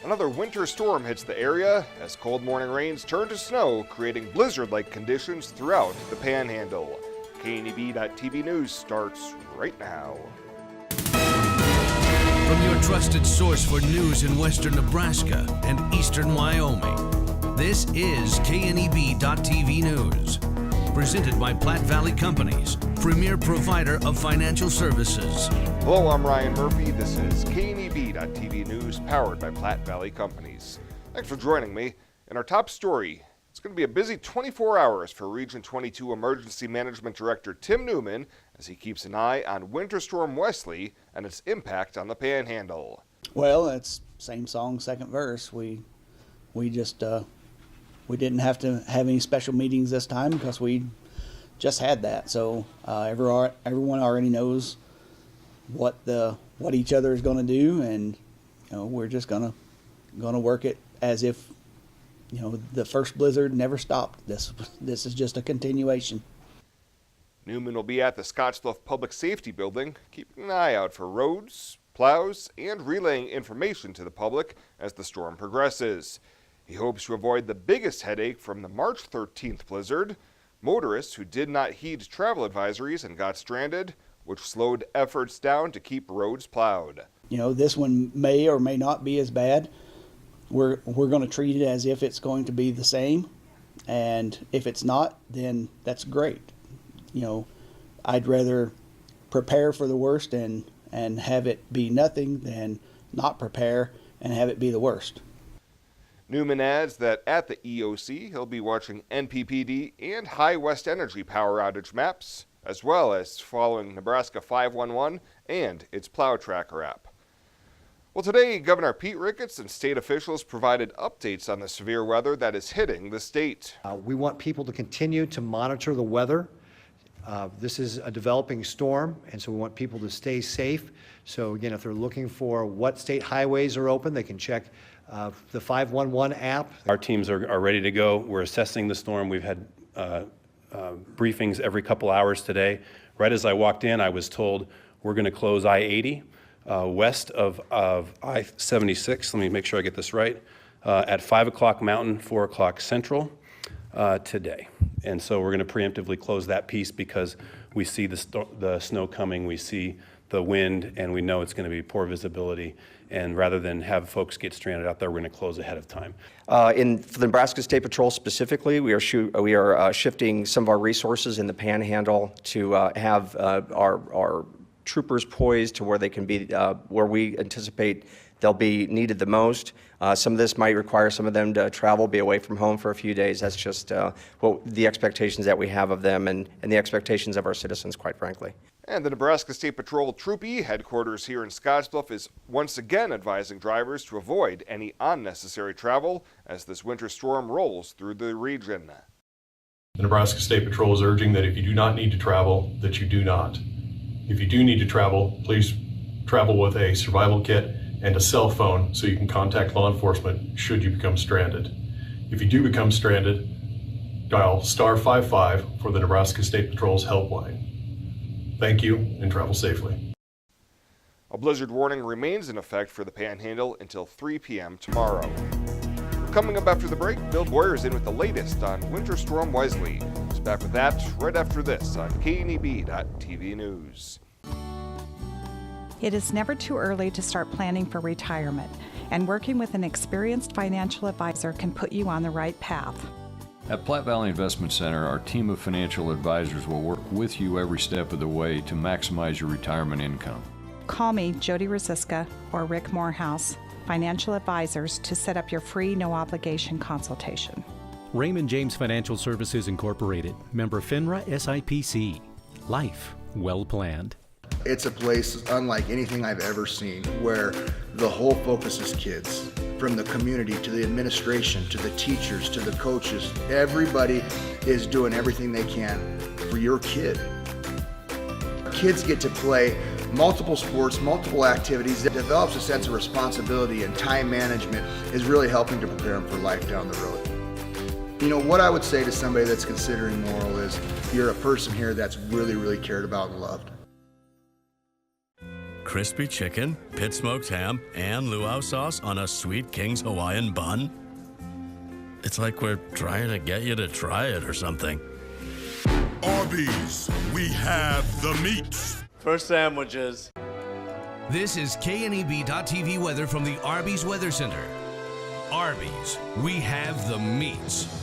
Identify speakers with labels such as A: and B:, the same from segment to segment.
A: Another winter storm hits the area as cold morning rains turn to snow, creating blizzard-like conditions throughout the Panhandle. KNEB.TV News starts right now.
B: From your trusted source for news in western Nebraska and eastern Wyoming, this is KNEB.TV News. Presented by Platte Valley Companies, premier provider of financial services.
A: Hello, I'm Ryan Murphy. This is KNEB.TV News, powered by Platte Valley Companies. Thanks for joining me. In our top story, it's going to be a busy 24 hours for Region 22 Emergency Management Director Tim Newman as he keeps an eye on Winter Storm Wesley and its impact on the Panhandle.
C: Well, it's same song, second verse. We didn't have to have any special meetings this time because we just had that. So everyone already knows what each other is going to do, and we're just gonna work it as if the first blizzard never stopped. This is just a continuation.
A: Newman will be at the Scottsbluff Public Safety Building, keeping an eye out for roads, plows, and relaying information to the public as the storm progresses. He hopes to avoid the biggest headache from the March 13th blizzard, motorists who did not heed travel advisories and got stranded, which slowed efforts down to keep roads plowed.
C: This one may or may not be as bad. We're going to treat it as if it's going to be the same, and if it's not, then that's great. I'd rather prepare for the worst and have it be nothing than not prepare and have it be the worst.
A: Newman adds that at the EOC, he'll be watching NPPD and High West Energy power outage maps, as well as following Nebraska 511 and its Plow Tracker app. Well, today, Governor Pete Ricketts and state officials provided updates on the severe weather that is hitting the state.
D: We want people to continue to monitor the weather. This is a developing storm, and so we want people to stay safe. So again, if they're looking for what state highways are open, they can check the 511 app.
E: Our teams are ready to go. We're assessing the storm. We've had briefings every couple hours today. Right as I walked in, I was told we're going to close I-80 west of I-76. Let me make sure I get this right. At 5 o'clock Mountain, 4 o'clock Central today. And so we're going to preemptively close that piece because we see the snow coming, we see the wind, and we know it's going to be poor visibility. And rather than have folks get stranded out there, we're going to close ahead of time.
F: For the Nebraska State Patrol specifically, we are shifting some of our resources in the Panhandle to have our troopers poised to where they can be, where we anticipate they'll be needed the most. Some of this might require some of them to travel, be away from home for a few days. That's just the expectations that we have of them and the expectations of our citizens, quite frankly.
A: And the Nebraska State Patrol Troop E headquarters here in Scottsbluff is once again advising drivers to avoid any unnecessary travel as this winter storm rolls through the region.
G: The Nebraska State Patrol is urging that if you do not need to travel, that you do not. If you do need to travel, please travel with a survival kit and a cell phone so you can contact law enforcement should you become stranded. If you do become stranded, dial *55 for the Nebraska State Patrol's helpline. Thank you, and travel safely.
A: A blizzard warning remains in effect for the Panhandle until 3 p.m. tomorrow. Coming up after the break, Bill Boyer is in with the latest on Winter Storm Wesley. He's back with that right after this on KNEB.TV News.
H: It is never too early to start planning for retirement, and working with an experienced financial advisor can put you on the right path.
I: At Platte Valley Investment Center, our team of financial advisors will work with you every step of the way to maximize your retirement income.
H: Call me, Jody Rosiska, or Rick Morehouse, financial advisors, to set up your free, no-obligation consultation.
J: Raymond James Financial Services Incorporated, member FINRA SIPC. Life well planned.
K: It's a place unlike anything I've ever seen, where the whole focus is kids. From the community to the administration to the teachers to the coaches, everybody is doing everything they can for your kid. Kids get to play multiple sports, multiple activities. That develops a sense of responsibility, and time management is really helping to prepare them for life down the road. What I would say to somebody that's considering Morrill is you're a person here that's really, really cared about and loved.
L: crispy chicken, pit smoked ham, and luau sauce on a sweet King's Hawaiian bun? It's like we're trying to get you to try it or something.
M: Arby's, we have the meats.
N: For sandwiches.
B: This is KNEB.TV weather from the Arby's Weather Center. Arby's, we have the meats.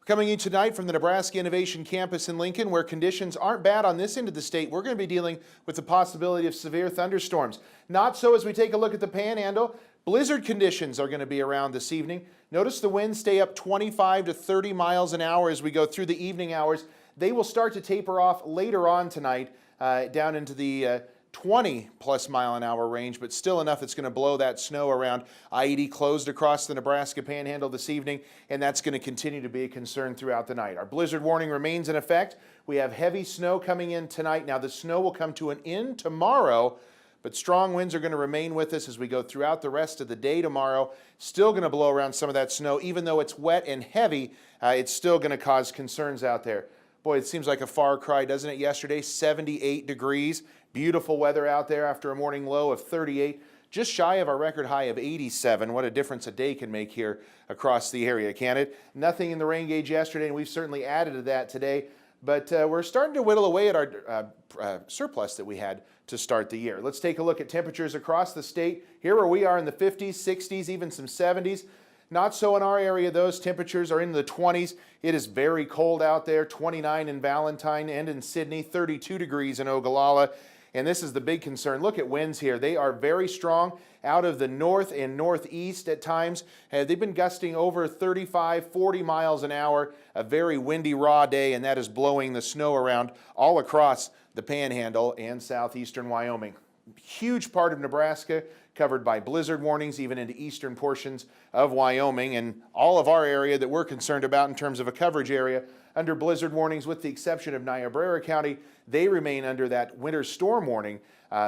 O: Coming in tonight from the Nebraska Innovation Campus in Lincoln, where conditions aren't bad on this end of the state, we're going to be dealing with the possibility of severe thunderstorms. Not so as we take a look at the Panhandle. Blizzard conditions are going to be around this evening. Notice the winds stay up 25 to 30 miles an hour as we go through the evening hours. They will start to taper off later on tonight down into the 20-plus mile-an-hour range, but still enough that's going to blow that snow around. I-80 closed across the Nebraska Panhandle this evening, and that's going to continue to be a concern throughout the night. Our blizzard warning remains in effect. We have heavy snow coming in tonight. Now, the snow will come to an end tomorrow, but strong winds are going to remain with us as we go throughout the rest of the day tomorrow. Still going to blow around some of that snow. Even though it's wet and heavy, it's still going to cause concerns out there. Boy, it seems like a far cry, doesn't it? Yesterday, 78 degrees. Beautiful weather out there after a morning low of 38. Just shy of our record high of 87. What a difference a day can make here across the area, can it? Nothing in the rain gauge yesterday, and we've certainly added to that today. But we're starting to whittle away at our surplus that we had to start the year. Let's take a look at temperatures across the state. Here where we are in the 50s, 60s, even some 70s. Not so in our area. Those temperatures are in the 20s. It is very cold out there. 29 in Valentine and in Sydney, 32 degrees in Ogallala. And this is the big concern. Look at winds here. They are very strong out of the north and northeast at times. They've been gusting over 35, 40 miles an hour. A very windy, raw day, and that is blowing the snow around all across the Panhandle and southeastern Wyoming. Huge part of Nebraska covered by blizzard warnings, even into eastern portions of Wyoming, and all of our area that we're concerned about in terms of a coverage area under blizzard warnings, with the exception of Niobrara County. They remain under that winter storm warning.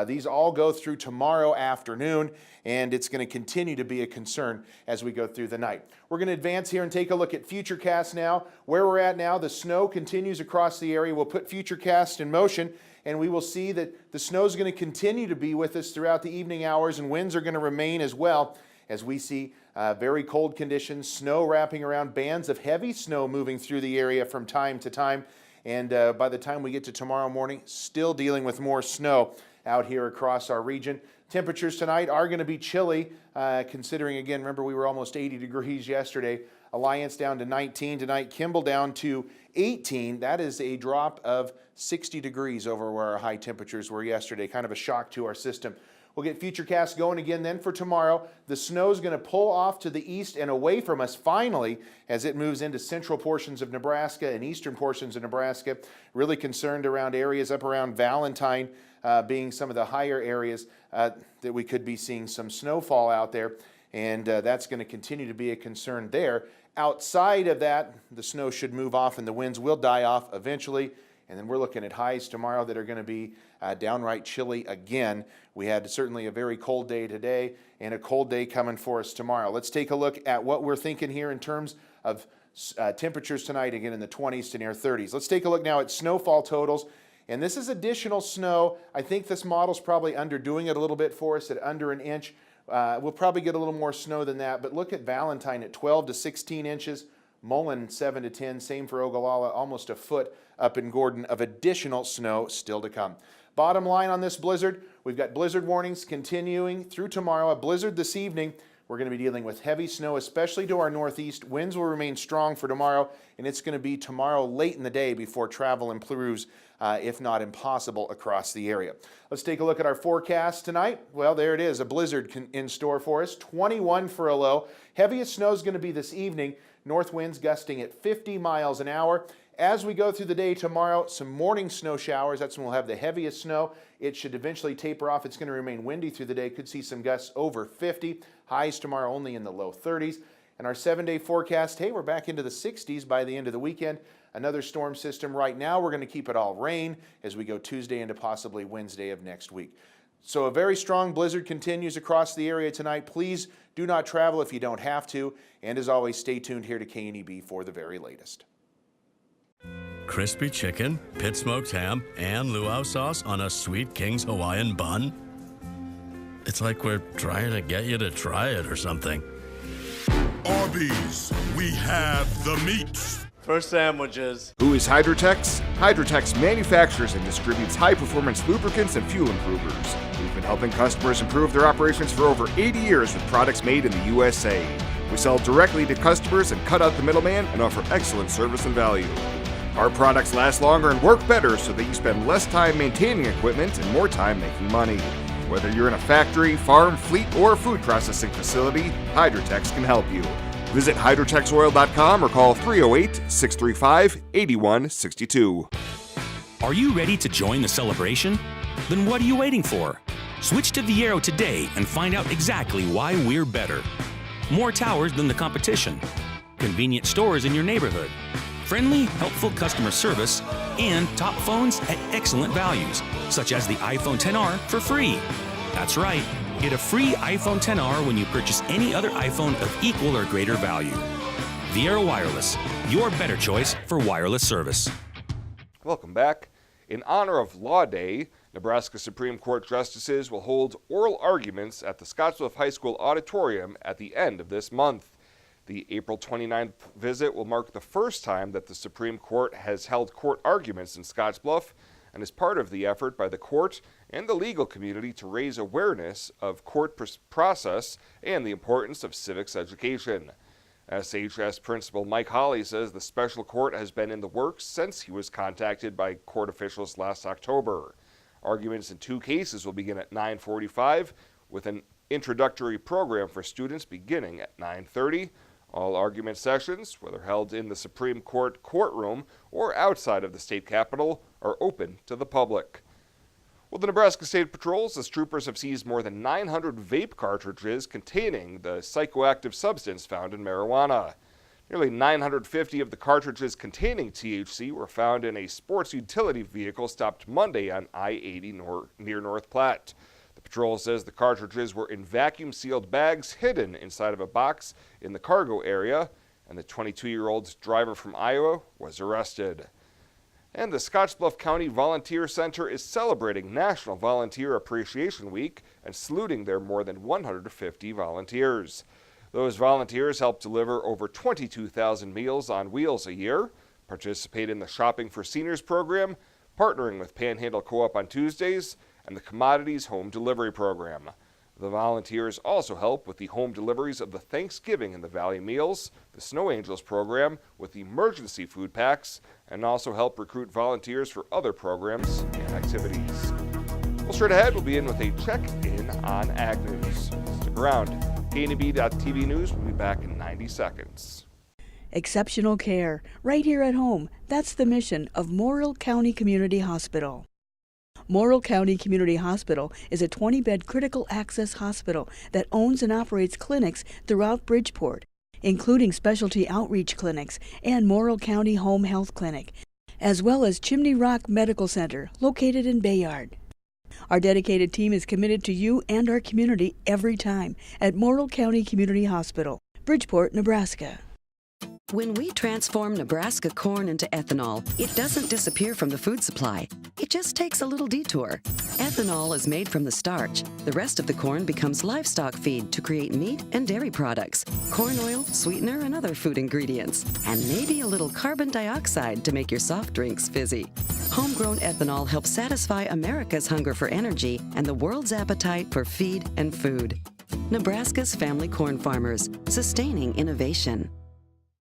O: These all go through tomorrow afternoon, and it's going to continue to be a concern as we go through the night. We're going to advance here and take a look at Futurecast now. Where we're at now, the snow continues across the area. We'll put Futurecast in motion, and we will see that the snow is going to continue to be with us throughout the evening hours, and winds are going to remain as well as we see very cold conditions, snow wrapping around, bands of heavy snow moving through the area from time to time. And by the time we get to tomorrow morning, still dealing with more snow out here across our region. Temperatures tonight are going to be chilly, considering, again, remember we were almost 80 degrees yesterday. Alliance down to 19 tonight, Kimball down to 18. That is a drop of 60 degrees over where our high temperatures were yesterday. Kind of a shock to our system. We'll get Futurecast going again then for tomorrow. The snow is going to pull off to the east and away from us finally as it moves into central portions of Nebraska and eastern portions of Nebraska. Really concerned around areas up around Valentine being some of the higher areas that we could be seeing some snowfall out there. And that's going to continue to be a concern there. Outside of that, the snow should move off and the winds will die off eventually. And then we're looking at highs tomorrow that are going to be downright chilly again. We had certainly a very cold day today and a cold day coming for us tomorrow. Let's take a look at what we're thinking here in terms of temperatures tonight, again in the 20s to near 30s. Let's take a look now at snowfall totals. And this is additional snow. I think this model's probably underdoing it a little bit for us at under an inch. We'll probably get a little more snow than that, but look at Valentine at 12 to 16 inches. Mullen 7 to 10, same for Ogallala, almost a foot up in Gordon of additional snow still to come. Bottom line on this blizzard, we've got blizzard warnings continuing through tomorrow. A blizzard this evening. We're going to be dealing with heavy snow, especially to our northeast. Winds will remain strong for tomorrow, and it's going to be tomorrow late in the day before travel improves, if not impossible, across the area. Let's take a look at our forecast tonight. Well, there it is, a blizzard in store for us. 21 for a low. Heaviest snow is going to be this evening. North winds gusting at 50 miles an hour. As we go through the day tomorrow, some morning snow showers. That's when we'll have the heaviest snow. It should eventually taper off. It's going to remain windy through the day. Could see some gusts over 50. Highs tomorrow only in the low 30s. And our 7-day forecast, hey, we're back into the 60s by the end of the weekend. Another storm system. Right now, we're going to keep it all rain as we go Tuesday into possibly Wednesday of next week. So a very strong blizzard continues across the area tonight. Please do not travel if you don't have to. And as always, stay tuned here to KNEB for the very latest.
L: crispy chicken, pit smoked ham, and luau sauce on a Sweet King's Hawaiian bun? It's like we're trying to get you to try it or something.
M: Arby's, we have the meats.
N: For sandwiches.
A: Who is Hydrotex? Hydrotex manufactures and distributes high-performance lubricants and fuel improvers. We've been helping customers improve their operations for over 80 years with products made in the USA. We sell directly to customers and cut out the middleman and offer excellent service and value. Our products last longer and work better so that you spend less time maintaining equipment and more time making money. Whether you're in a factory, farm, fleet, or food processing facility, Hydrotex can help you. Visit hydrotexoil.com or call 308-635-8162.
P: Are you ready to join the celebration? Then what are you waiting for? Switch to Viero today and find out exactly why we're better. More towers than the competition. Convenient stores in your neighborhood. Friendly, helpful customer service, and top phones at excellent values, such as the iPhone XR for free. That's right. Get a free iPhone XR when you purchase any other iPhone of equal or greater value. Viero Wireless, your better choice for wireless service.
A: Welcome back. In honor of Law Day, Nebraska Supreme Court justices will hold oral arguments at the Scottsbluff High School auditorium at the end of this month. The April 29th visit will mark the first time that the Supreme Court has held court arguments in Scottsbluff, and is part of the effort by the court and the legal community to raise awareness of court process and the importance of civics education. SHS Principal Mike Hawley says the special court has been in the works since he was contacted by court officials last October. Arguments in 2 cases will begin at 9:45 with an introductory program for students beginning at 9:30. All argument sessions, whether held in the Supreme Court courtroom or outside of the state capitol, are open to the public. Well, the Nebraska State Patrols, as troopers have seized more than 900 vape cartridges containing the psychoactive substance found in marijuana. Nearly 950 of the cartridges containing THC were found in a sports utility vehicle stopped Monday on I-80 near North Platte. The patrol says the cartridges were in vacuum-sealed bags hidden inside of a box in the cargo area, and the 22-year-old driver from Iowa was arrested. And the Scottsbluff County Volunteer Center is celebrating National Volunteer Appreciation Week and saluting their more than 150 volunteers. Those volunteers help deliver over 22,000 meals on wheels a year, participate in the Shopping for Seniors program, partnering with Panhandle Co-op on Tuesdays, and the Commodities Home Delivery Program. The volunteers also help with the home deliveries of the Thanksgiving in the Valley meals, the Snow Angels program with emergency food packs, and also help recruit volunteers for other programs and activities. Well, straight ahead, we'll be in with a check-in on Ag News. Stick around. KNEB.TV News will be back in 90 seconds.
Q: Exceptional care, right here at home. That's the mission of Morrill County Community Hospital. Morrill County Community Hospital is a 20-bed critical access hospital that owns and operates clinics throughout Bridgeport, including specialty outreach clinics and Morrill County Home Health Clinic, as well as Chimney Rock Medical Center, located in Bayard. Our dedicated team is committed to you and our community every time at Morrill County Community Hospital, Bridgeport, Nebraska.
R: When we transform Nebraska corn into ethanol, it doesn't disappear from the food supply. It just takes a little detour. Ethanol is made from the starch. The rest of the corn becomes livestock feed to create meat and dairy products, corn oil, sweetener, and other food ingredients, and maybe a little carbon dioxide to make your soft drinks fizzy. Homegrown ethanol helps satisfy America's hunger for energy and the world's appetite for feed and food. Nebraska's family corn farmers, sustaining innovation.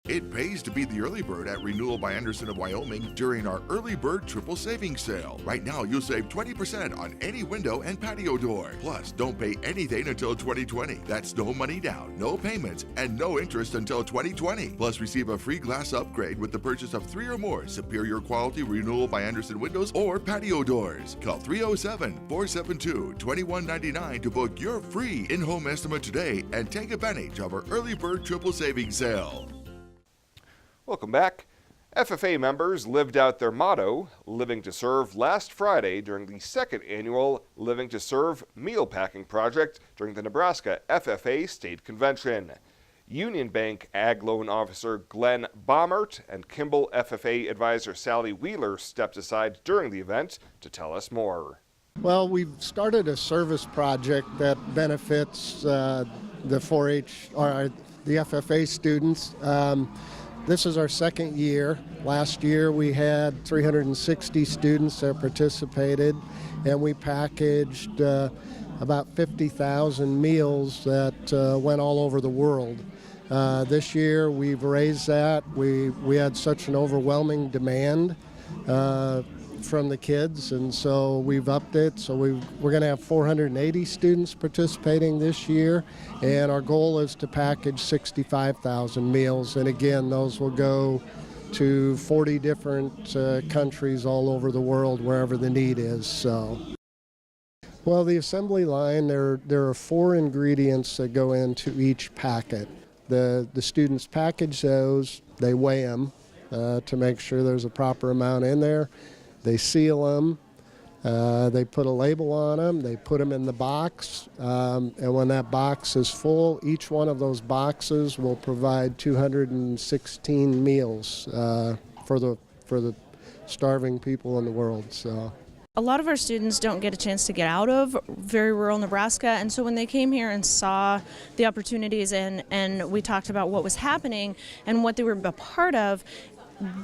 M: It pays to be the early bird at Renewal by Andersen of Wyoming during our early bird triple savings sale. Right now, you'll save 20% on any window and patio door. Plus, don't pay anything until 2020. That's no money down, no payments, and no interest until 2020. Plus, receive a free glass upgrade with the purchase of 3 or more superior quality Renewal by Andersen windows or patio doors. Call 307-472-2199 to book your free in-home estimate today and take advantage of our early bird triple savings sale.
A: Welcome back. FFA members lived out their motto, Living to Serve, last Friday during the second annual Living to Serve meal packing project during the Nebraska FFA State Convention. Union Bank Ag Loan Officer Glenn Baumert and Kimball FFA Advisor Sally Wheeler stepped aside during the event to tell us more.
N: Well, we've started a service project that benefits the 4-H or the FFA students. This is our second year. Last year we had 360 students that participated, and we packaged about 50,000 meals that went all over the world. This year we've raised that. We had such an overwhelming demand from the kids, and so we've upped it. So we're going to have 480 students participating this year, and our goal is to package 65,000 meals. And again, those will go to 40 different countries all over the world, wherever the need is. So, well, the assembly line, there are 4 ingredients that go into each packet. The students package those, they weigh them to make sure there's a proper amount in there. They seal them, they put a label on them, they put them in the box, and when that box is full, each one of those boxes will provide 216 meals for the starving people in the world. So.
S: A lot of our students don't get a chance to get out of very rural Nebraska, and so when they came here and saw the opportunities and we talked about what was happening and what they were a part of,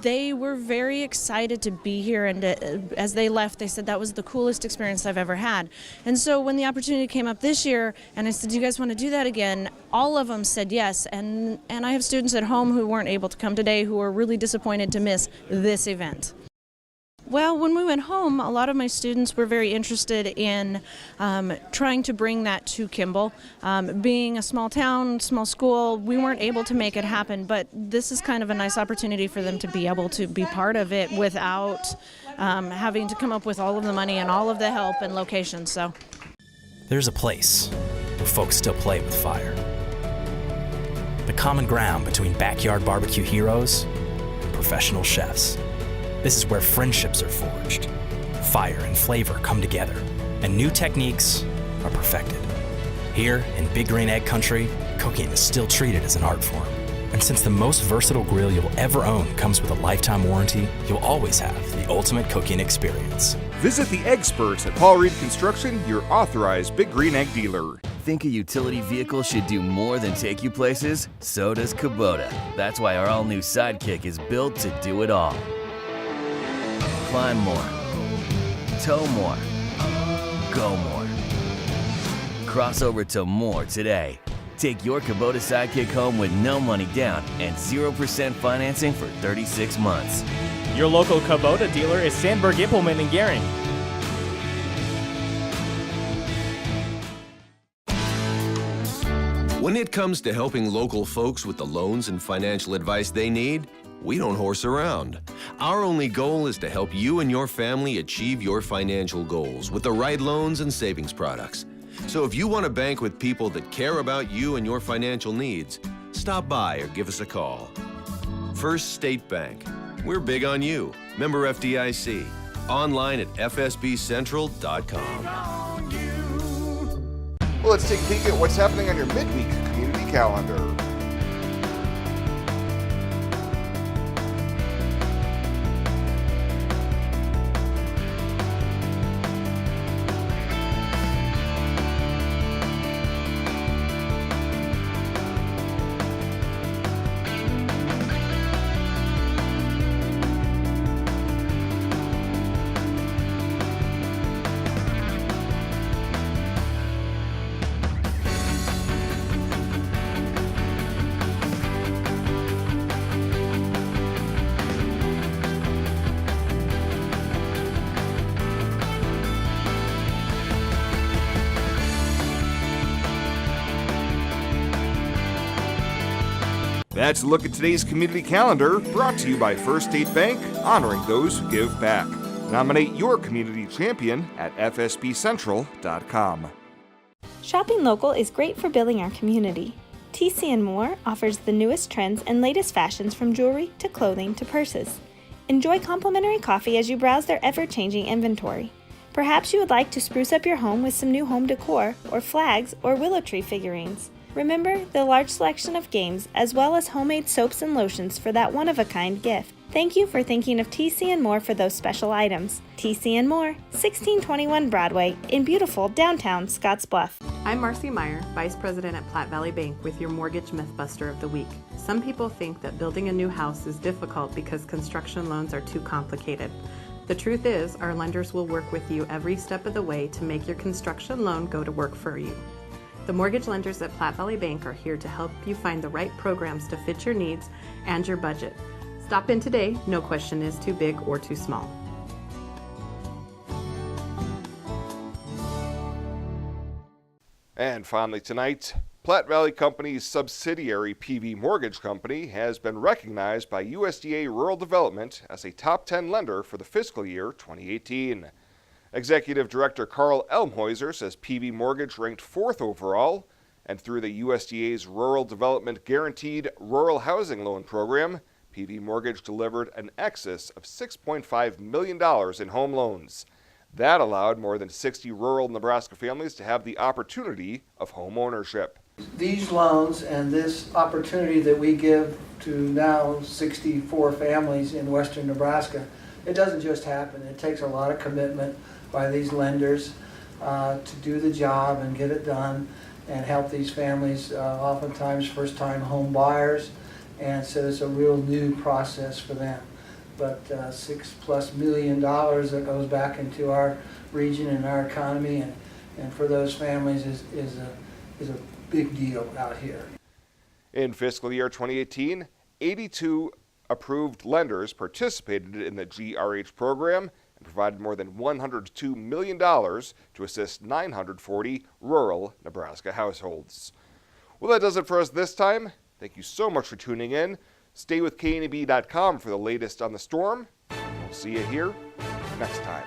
S: they were very excited to be here, and as they left, they said that was the coolest experience I've ever had. And so when the opportunity came up this year, and I said, do you guys want to do that again? All of them said yes, and I have students at home who weren't able to come today who are really disappointed to miss this event. Well, when we went home, a lot of my students were very interested in trying to bring that to Kimball. Being a small town, small school, we weren't able to make it happen, but this is kind of a nice opportunity for them to be able to be part of it without having to come up with all of the money and all of the help and locations. So,
T: there's a place where folks still play with fire. The common ground between backyard barbecue heroes and professional chefs. This is where friendships are forged, fire and flavor come together, and new techniques are perfected. Here in Big Green Egg Country, cooking is still treated as an art form. And since the most versatile grill you'll ever own comes with a lifetime warranty, you'll always have the ultimate cooking experience.
A: Visit the experts at Paul Reed Construction, your authorized Big Green Egg dealer.
U: Think a utility vehicle should do more than take you places? So does Kubota. That's why our all-new Sidekick is built to do it all. Climb more, tow more, go more. Cross over to more today. Take your Kubota Sidekick home with no money down and 0% financing for 36 months.
V: Your local Kubota dealer is Sandberg Implement in Gering.
W: When it comes to helping local folks with the loans and financial advice they need, we don't horse around. Our only goal is to help you and your family achieve your financial goals with the right loans and savings products. So if you want to bank with people that care about you and your financial needs, stop by or give us a call. First State Bank. We're big on you. Member FDIC. Online at fsbcentral.com.
A: Well, let's take a peek at what's happening on your midweek community calendar. That's a look at today's community calendar, brought to you by First State Bank, honoring those who give back. Nominate your community champion at fsbcentral.com.
X: Shopping local is great for building our community. TC & More offers the newest trends and latest fashions from jewelry to clothing to purses. Enjoy complimentary coffee as you browse their ever-changing inventory. Perhaps you would like to spruce up your home with some new home decor or flags or willow tree figurines. Remember the large selection of games as well as homemade soaps and lotions for that one-of-a-kind gift. Thank you for thinking of TC and More for those special items. TC and More, 1621 Broadway in beautiful downtown Scottsbluff.
C: I'm Marcy Meyer, Vice President at Platte Valley Bank with your Mortgage Mythbuster of the Week. Some people think that building a new house is difficult because construction loans are too complicated. The truth is, our lenders will work with you every step of the way to make your construction loan go to work for you. The mortgage lenders at Platte Valley Bank are here to help you find the right programs to fit your needs and your budget. Stop in today. No question is too big or too small.
A: And finally tonight, Platte Valley Company's subsidiary PV Mortgage Company has been recognized by USDA Rural Development as a top 10 lender for the fiscal year 2018. Executive Director Carl Elmhäuser says PV Mortgage ranked 4th overall, and through the USDA's Rural Development Guaranteed Rural Housing Loan Program, PV Mortgage delivered an excess of $6.5 million in home loans. That allowed more than 60 rural Nebraska families to have the opportunity of home ownership.
D: These loans and this opportunity that we give to now 64 families in western Nebraska, it doesn't just happen. It takes a lot of commitment by these lenders to do the job and get it done and help these families, oftentimes first-time home buyers, and so it's a real new process for them. But $6+ million that goes back into our region and our economy, and for those families is a big deal out here.
A: In fiscal year 2018, 82 approved lenders participated in the GRH program and provided more than $102 million to assist 940 rural Nebraska households. Well, that does it for us this time. Thank you so much for tuning in. Stay with KNEB.com for the latest on the storm. We'll see you here next time.